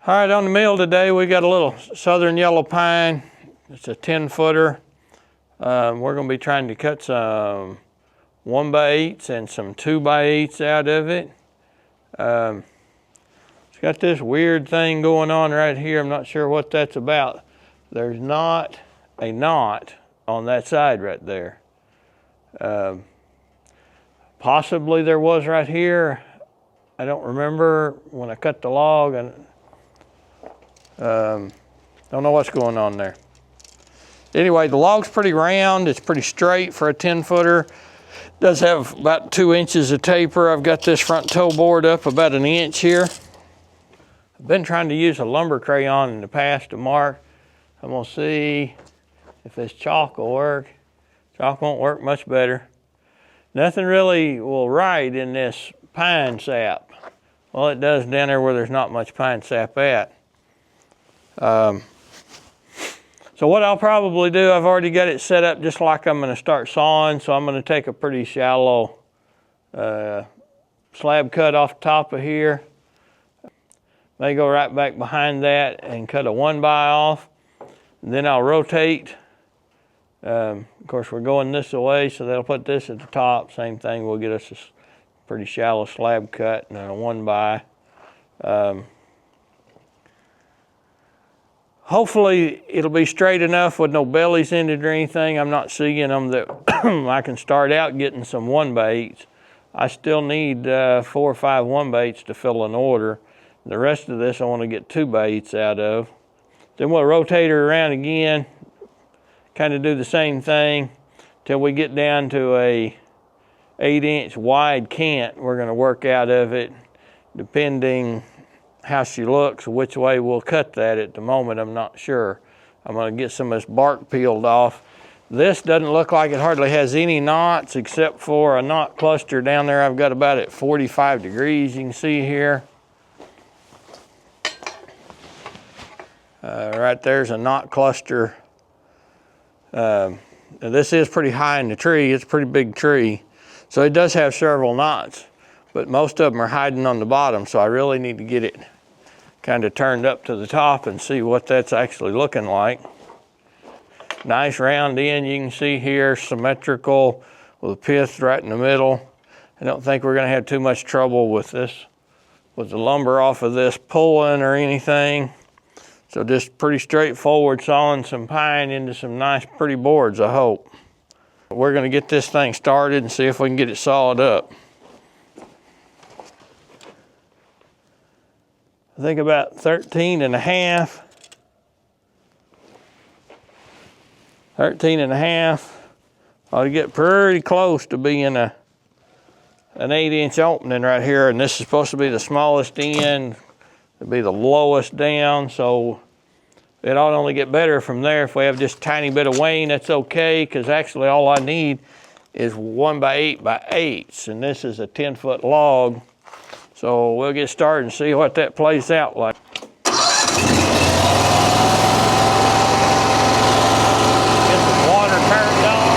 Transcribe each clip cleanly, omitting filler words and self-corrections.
All right, on the mill today, we got a little southern yellow pine. It's a 10-footer. We're gonna be trying to cut some 1x8's and some 2x8's out of it. It's got this weird thing going on right here. I'm not sure what that's about. There's not a knot on that side right there. Possibly there was right here. I don't remember when I cut the log, and don't know what's going on there. Anyway, the log's pretty round. It's pretty straight for a 10-footer. Does have about 2 inches of taper. I've got this front toe board up about 1 inch here. I've been trying to use a lumber crayon in the past to mark. I'm gonna see if this chalk will work. Chalk won't work much better. Nothing really will write in this pine sap. Well, it does down there where there's not much pine sap at. So what I'll probably do, I've already got it set up just like I'm gonna start sawing, so I'm gonna take a pretty shallow slab cut off the top of here. May go right back behind that and cut a 1x off. And then I'll rotate. Of course, we're going this way, so they'll put this at the top. Same thing, we'll get us a pretty shallow slab cut and then a 1x. Hopefully it'll be straight enough with no bellies in it or anything. I'm not seeing them that I can start out getting some 1x8's. I still need 4 or 5 1x8's to fill an order. The rest of this I want to get 2x8's out of. Then we'll rotate her around again, kind of do the same thing till we get down to a 8-inch wide cant. We're going to work out of it depending how she looks, which way we'll cut that. At the moment, I'm not sure. I'm gonna get some of this bark peeled off. This doesn't look like it hardly has any knots except for a knot cluster down there. I've got about at 45 degrees, you can see here. Right there's a knot cluster. This is pretty high in the tree. It's a pretty big tree. So it does have several knots, but most of them are hiding on the bottom, so I really need to get it kind of turned up to the top and see what that's actually looking like. Nice round end, you can see here, symmetrical with a pith right in the middle. I don't think we're gonna have too much trouble with this, with the lumber off of this pulling or anything. So just pretty straightforward sawing some pine into some nice pretty boards, I hope. We're gonna get this thing started and see if we can get it sawed up. I think about 13.5. 13.5. Ought to get pretty close to being an 8-inch opening right here, and this is supposed to be the smallest end. It'll be the lowest down, so it ought to only get better from there. If we have just a tiny bit of wane, that's okay, because actually all I need is 1x8x8's, and this is a 10-foot log. So we'll get started and see what that plays out like. Get some water turned on.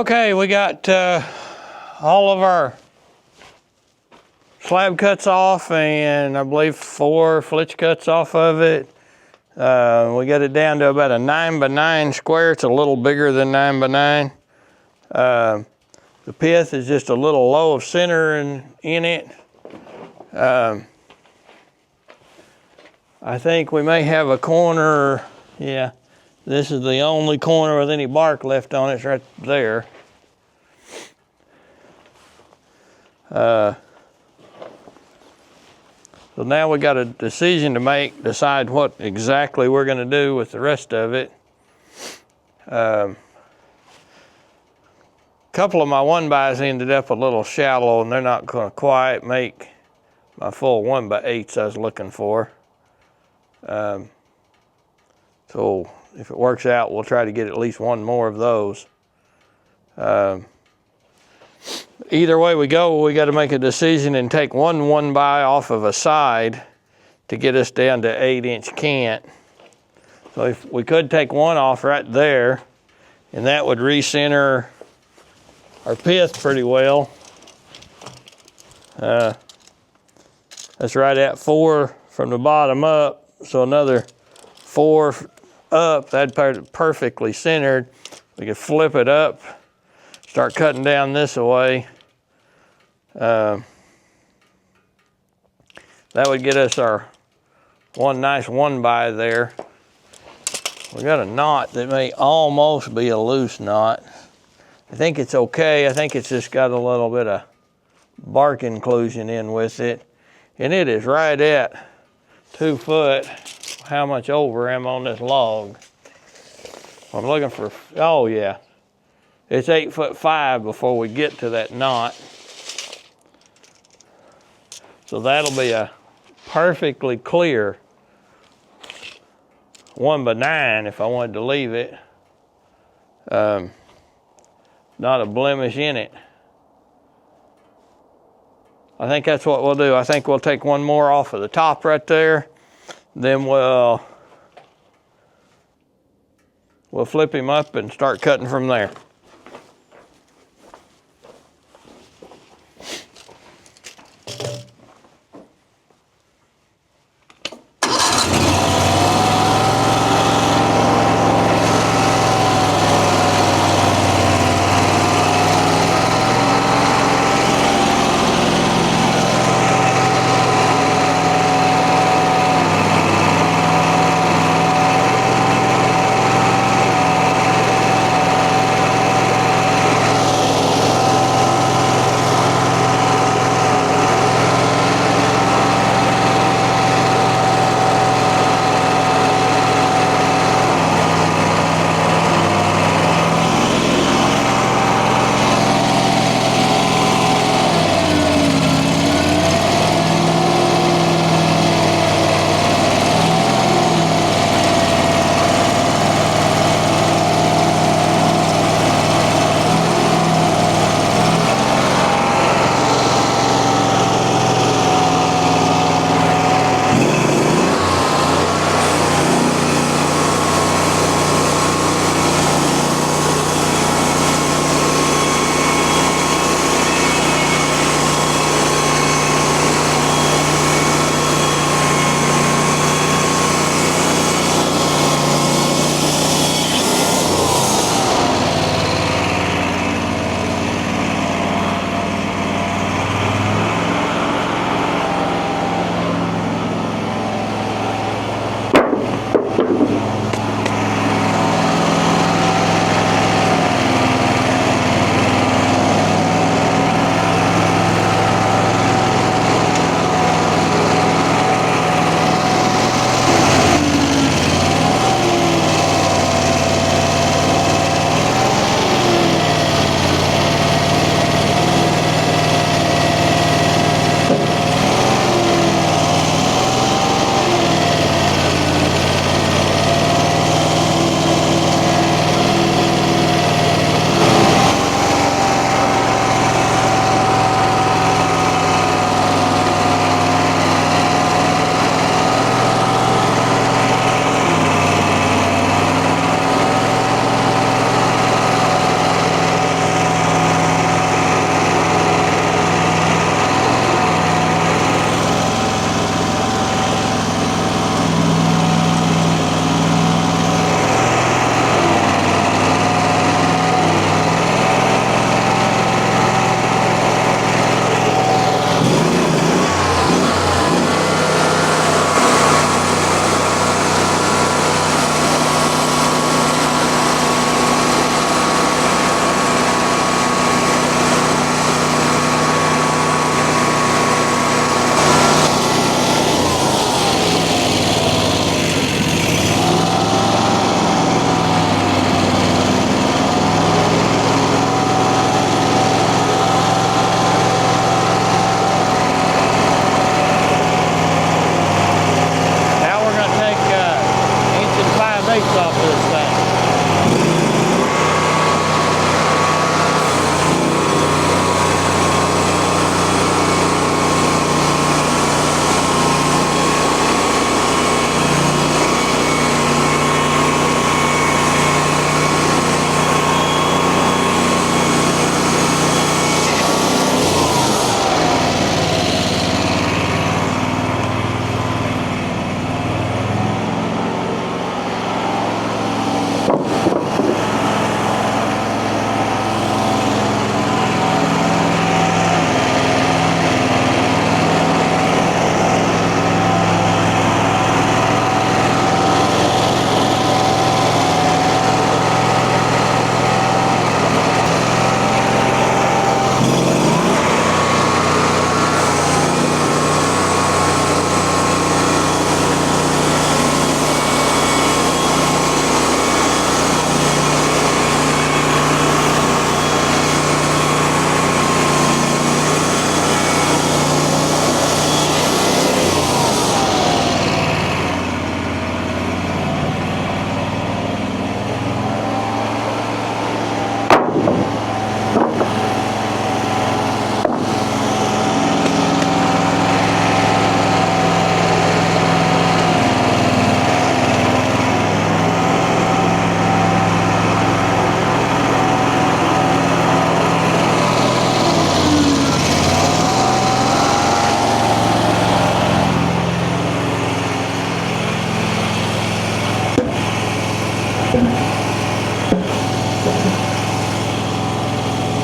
Okay, we got all of our slab cuts off, and I believe 4 flitch cuts off of it. We got it down to about a 9x9 square. It's a little bigger than 9x9. The pith is just a little low of center in it. I think we may have a corner. Yeah, this is the only corner with any bark left on it. It's right there. So now we got a decision to make, decide what exactly we're going to do with the rest of it. A couple of my 1x8's ended up a little shallow, and they're not going to quite make my full 1x8's I was looking for. So if it works out, we'll try to get at least one more of those. Either way we go, we got to make a decision and take one 1x off of a side to get us down to 8-inch cant. So if we could take one off right there, and that would recenter our pith pretty well. That's right at 4 from the bottom up, so another 4 up, that'd perfectly centered. We could flip it up, start cutting down this way. That would get us our one nice 1x there. We got a knot that may almost be a loose knot. I think it's okay. I think it's just got a little bit of bark inclusion in with it. And it is right at 2 foot. How much over am on this log? I'm looking for, oh yeah. It's 8'5" before we get to that knot. So that'll be a perfectly clear 1x9 if I wanted to leave it. Not a blemish in it. I think that's what we'll do. I think we'll take one more off of the top right there. Then we'll flip him up and start cutting from there.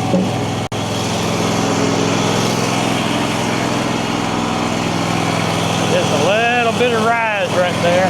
Just a little bit of rise right there.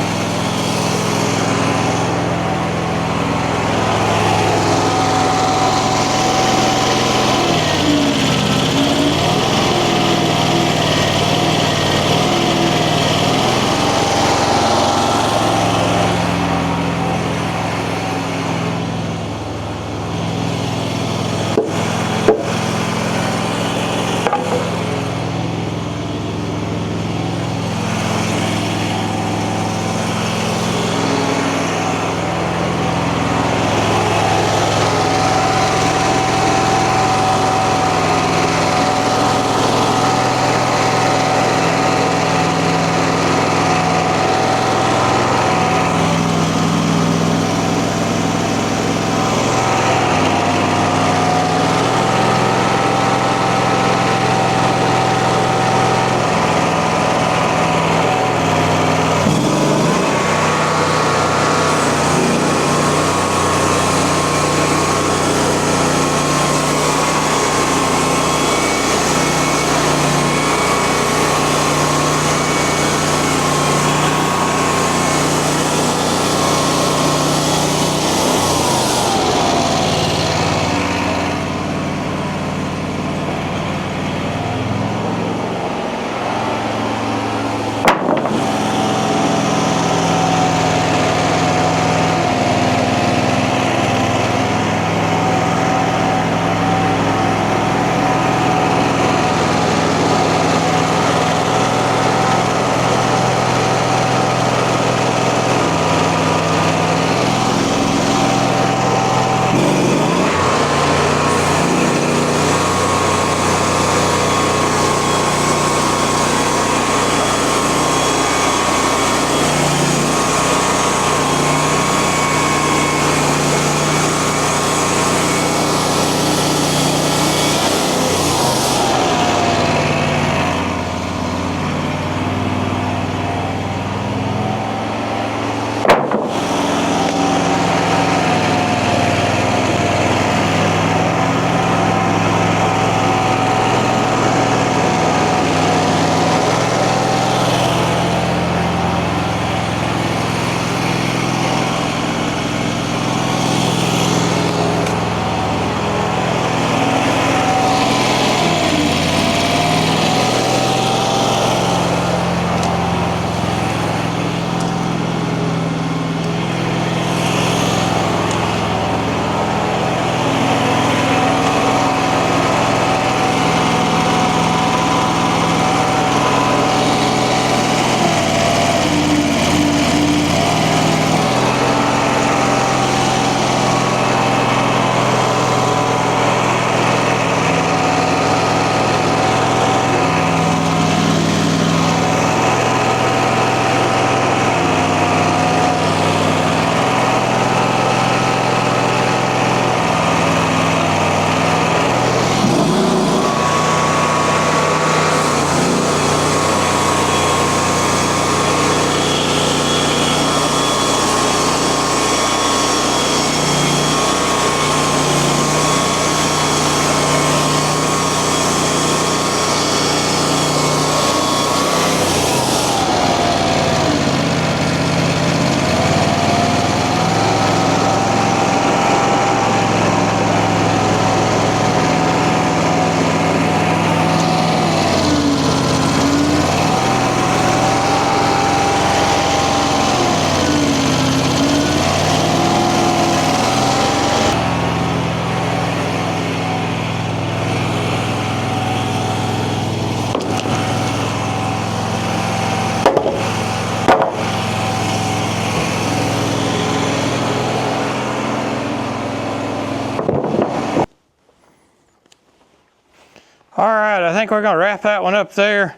All right, I think we're gonna wrap that one up there.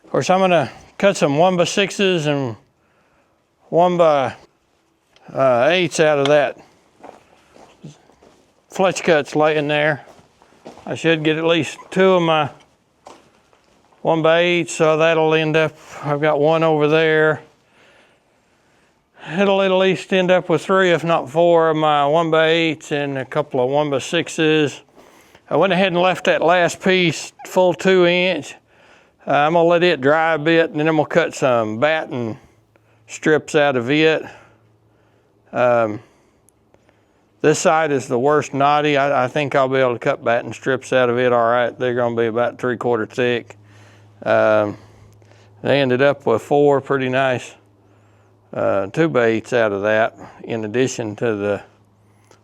Of course, I'm gonna cut some 1x6's and 1x8's out of that fletch cuts laying there. I should get at least 2 of my 1x8's, so that'll end up, I've got 1 over there. It'll at least end up with 3, if not 4, of my 1x8's and a couple of 1x6's. I went ahead and left that last piece full 2-inch. I'm gonna let it dry a bit, and then I'm gonna cut some batting strips out of it. This side is the worst knotty. I think I'll be able to cut batting strips out of it all right. They're gonna be about 3/4 thick. They ended up with 4 pretty nice 2x8's out of that, in addition to the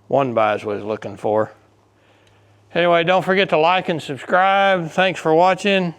1x we was looking for. Anyway, don't forget to like and subscribe. Thanks for watching.